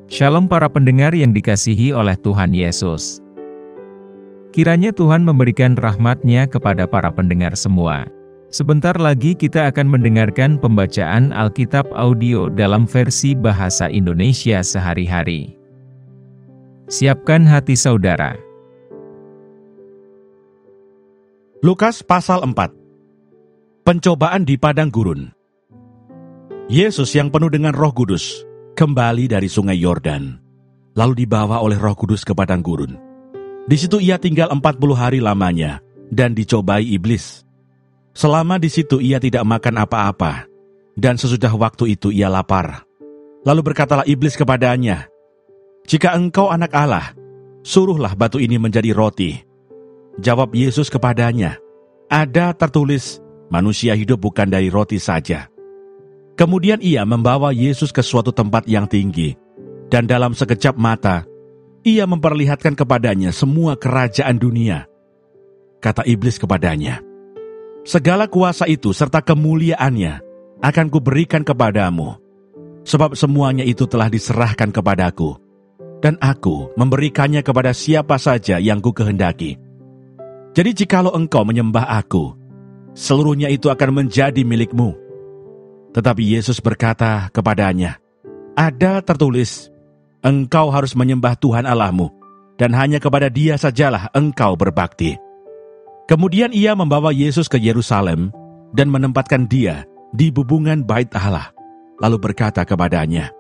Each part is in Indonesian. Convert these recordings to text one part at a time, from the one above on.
Shalom para pendengar yang dikasihi oleh Tuhan Yesus. Kiranya Tuhan memberikan rahmat-Nya kepada para pendengar semua. Sebentar lagi kita akan mendengarkan pembacaan Alkitab audio dalam versi bahasa Indonesia sehari-hari. Siapkan hati saudara. Lukas pasal 4. Pencobaan di padang gurun. Yesus yang penuh dengan Roh Kudus kembali dari sungai Yordan, lalu dibawa oleh Roh Kudus ke padang gurun. Di situ ia tinggal 40 hari lamanya dan dicobai iblis. Selama di situ ia tidak makan apa-apa, dan sesudah waktu itu ia lapar. Lalu berkatalah iblis kepadanya, "Jika engkau anak Allah, suruhlah batu ini menjadi roti." Jawab Yesus kepadanya, "Ada tertulis, manusia hidup bukan dari roti saja." Kemudian ia membawa Yesus ke suatu tempat yang tinggi, dan dalam sekejap mata, ia memperlihatkan kepadanya semua kerajaan dunia. Kata iblis kepadanya, "Segala kuasa itu serta kemuliaannya akan kuberikan kepadamu, sebab semuanya itu telah diserahkan kepadaku, dan aku memberikannya kepada siapa saja yang kukehendaki. Jadi jikalau engkau menyembah aku, seluruhnya itu akan menjadi milikmu." Tetapi Yesus berkata kepadanya, "Ada tertulis, engkau harus menyembah Tuhan Allahmu, dan hanya kepada Dia sajalah engkau berbakti." Kemudian ia membawa Yesus ke Yerusalem dan menempatkan Dia di bubungan bait Allah, lalu berkata kepadanya,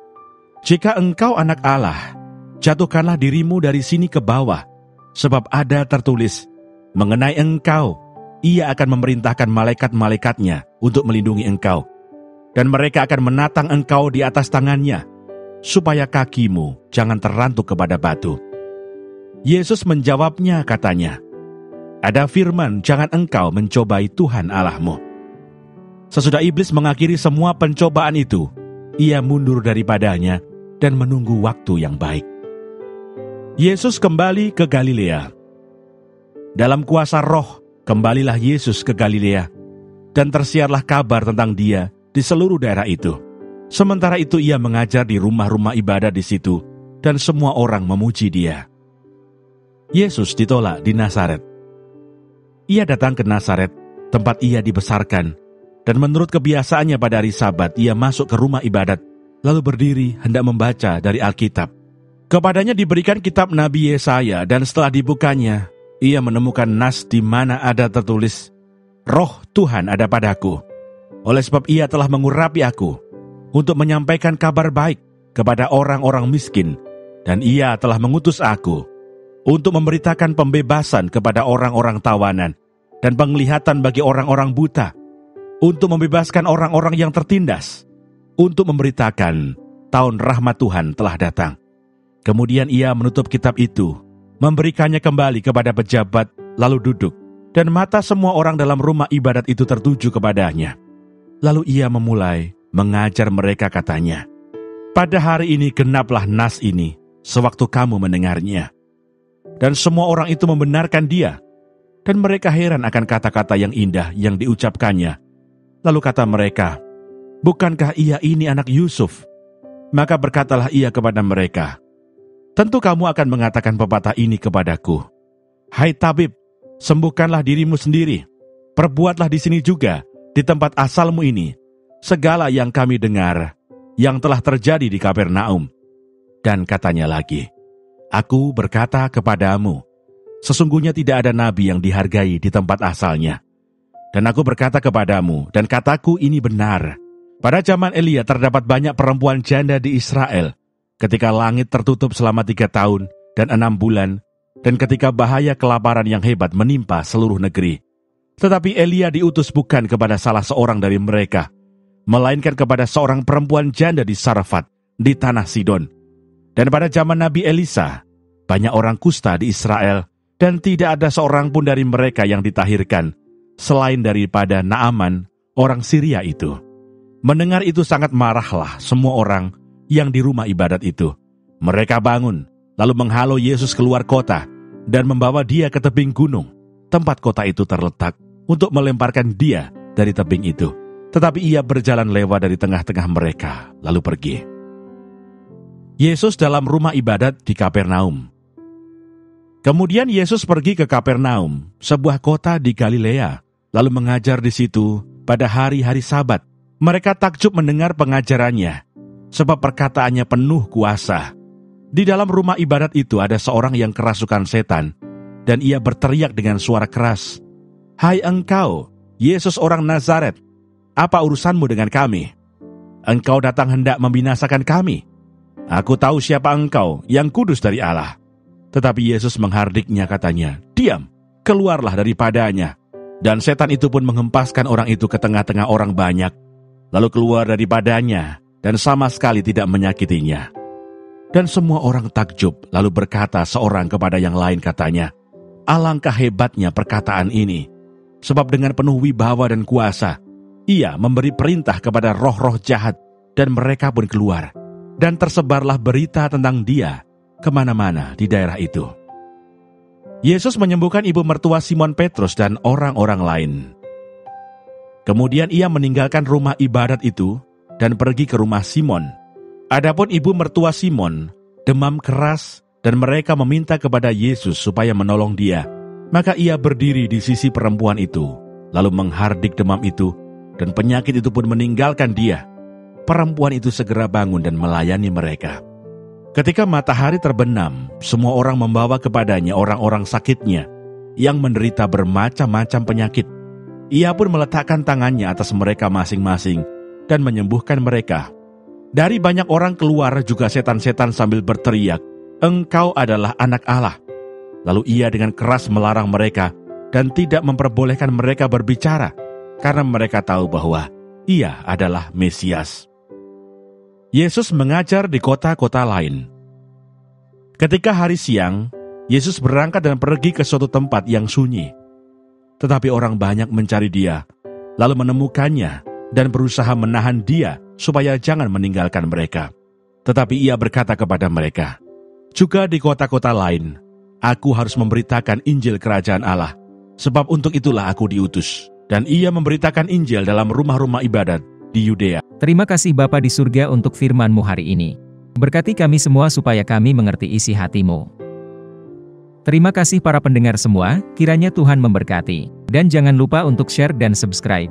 "Jika engkau anak Allah, jatuhkanlah dirimu dari sini ke bawah, sebab ada tertulis, mengenai engkau, Ia akan memerintahkan malaikat-malaikatnya untuk melindungi engkau. Dan mereka akan menatang engkau di atas tangannya, supaya kakimu jangan terantuk kepada batu." Yesus menjawabnya katanya, "Ada firman, jangan engkau mencobai Tuhan Allahmu." Sesudah iblis mengakhiri semua pencobaan itu, ia mundur daripadanya dan menunggu waktu yang baik. Yesus kembali ke Galilea. Dalam kuasa Roh, kembalilah Yesus ke Galilea, dan tersiarlah kabar tentang Dia di seluruh daerah itu. Sementara itu ia mengajar di rumah-rumah ibadat di situ, dan semua orang memuji Dia. Yesus ditolak di Nazaret. Ia datang ke Nazaret, tempat ia dibesarkan, dan menurut kebiasaannya pada hari Sabat ia masuk ke rumah ibadat, lalu berdiri hendak membaca dari Alkitab. Kepadanya diberikan kitab Nabi Yesaya, dan setelah dibukanya, ia menemukan nas di mana ada tertulis, "Roh Tuhan ada padaku, oleh sebab ia telah mengurapi aku untuk menyampaikan kabar baik kepada orang-orang miskin, dan ia telah mengutus aku untuk memberitakan pembebasan kepada orang-orang tawanan dan penglihatan bagi orang-orang buta, untuk membebaskan orang-orang yang tertindas, untuk memberitakan tahun rahmat Tuhan telah datang." Kemudian ia menutup kitab itu, memberikannya kembali kepada pejabat, lalu duduk, dan mata semua orang dalam rumah ibadat itu tertuju kepadanya. Lalu ia memulai mengajar mereka katanya, "Pada hari ini genaplah nas ini, sewaktu kamu mendengarnya." Dan semua orang itu membenarkan dia, dan mereka heran akan kata-kata yang indah yang diucapkannya. Lalu kata mereka, "Bukankah ia ini anak Yusuf?" Maka berkatalah ia kepada mereka, "Tentu kamu akan mengatakan pepatah ini kepadaku, 'Hai tabib, sembuhkanlah dirimu sendiri, perbuatlah di sini juga, di tempat asalmu ini, segala yang kami dengar, yang telah terjadi di Kapernaum.' Dan katanya lagi, 'Aku berkata kepadamu, sesungguhnya tidak ada nabi yang dihargai di tempat asalnya. Dan aku berkata kepadamu, dan kataku ini benar, pada zaman Elia terdapat banyak perempuan janda di Israel, ketika langit tertutup selama 3 tahun dan 6 bulan, dan ketika bahaya kelaparan yang hebat menimpa seluruh negeri. Tetapi Elia diutus bukan kepada salah seorang dari mereka, melainkan kepada seorang perempuan janda di Sarfat, di tanah Sidon. Dan pada zaman Nabi Elisa, banyak orang kusta di Israel, dan tidak ada seorang pun dari mereka yang ditahirkan, selain daripada Naaman, orang Syria itu." Mendengar itu sangat marahlah semua orang yang di rumah ibadat itu. Mereka bangun, lalu menghalau Yesus keluar kota, dan membawa Dia ke tebing gunung, tempat kota itu terletak, untuk melemparkan Dia dari tebing itu. Tetapi ia berjalan lewat dari tengah-tengah mereka, lalu pergi. Yesus dalam rumah ibadat di Kapernaum. Kemudian Yesus pergi ke Kapernaum, sebuah kota di Galilea, lalu mengajar di situ pada hari-hari Sabat. Mereka takjub mendengar pengajarannya, sebab perkataannya penuh kuasa. Di dalam rumah ibadat itu ada seorang yang kerasukan setan, dan ia berteriak dengan suara keras, "Hai engkau, Yesus orang Nazaret, apa urusanmu dengan kami? Engkau datang hendak membinasakan kami. Aku tahu siapa engkau, yang kudus dari Allah." Tetapi Yesus menghardiknya, katanya, "Diam, keluarlah daripadanya." Dan setan itu pun menghempaskan orang itu ke tengah-tengah orang banyak, lalu keluar daripadanya, dan sama sekali tidak menyakitinya. Dan semua orang takjub, lalu berkata seorang kepada yang lain, katanya, "Alangkah hebatnya perkataan ini, sebab dengan penuh wibawa dan kuasa, ia memberi perintah kepada roh-roh jahat, dan mereka pun keluar. Dan tersebarlah berita tentang dia kemana-mana di daerah itu." Yesus menyembuhkan ibu mertua Simon Petrus dan orang-orang lain. Kemudian ia meninggalkan rumah ibadat itu dan pergi ke rumah Simon. Adapun ibu mertua Simon demam keras dan mereka meminta kepada Yesus supaya menolong dia. Maka ia berdiri di sisi perempuan itu, lalu menghardik demam itu, dan penyakit itu pun meninggalkan dia. Perempuan itu segera bangun dan melayani mereka. Ketika matahari terbenam, semua orang membawa kepadanya orang-orang sakitnya yang menderita bermacam-macam penyakit. Ia pun meletakkan tangannya atas mereka masing-masing dan menyembuhkan mereka. Dari banyak orang keluar juga setan-setan sambil berteriak, "Engkau adalah anak Allah." Lalu ia dengan keras melarang mereka dan tidak memperbolehkan mereka berbicara, karena mereka tahu bahwa ia adalah Mesias. Yesus mengajar di kota-kota lain. Ketika hari siang, Yesus berangkat dan pergi ke suatu tempat yang sunyi. Tetapi orang banyak mencari dia, lalu menemukannya dan berusaha menahan dia supaya jangan meninggalkan mereka. Tetapi ia berkata kepada mereka, "Juga di kota-kota lain, aku harus memberitakan Injil Kerajaan Allah, sebab untuk itulah aku diutus." Dan ia memberitakan Injil dalam rumah-rumah ibadat di Yudea. Terima kasih Bapa di surga untuk firman-Mu hari ini. Berkati kami semua supaya kami mengerti isi hati-Mu. Terima kasih para pendengar semua, kiranya Tuhan memberkati. Dan jangan lupa untuk share dan subscribe.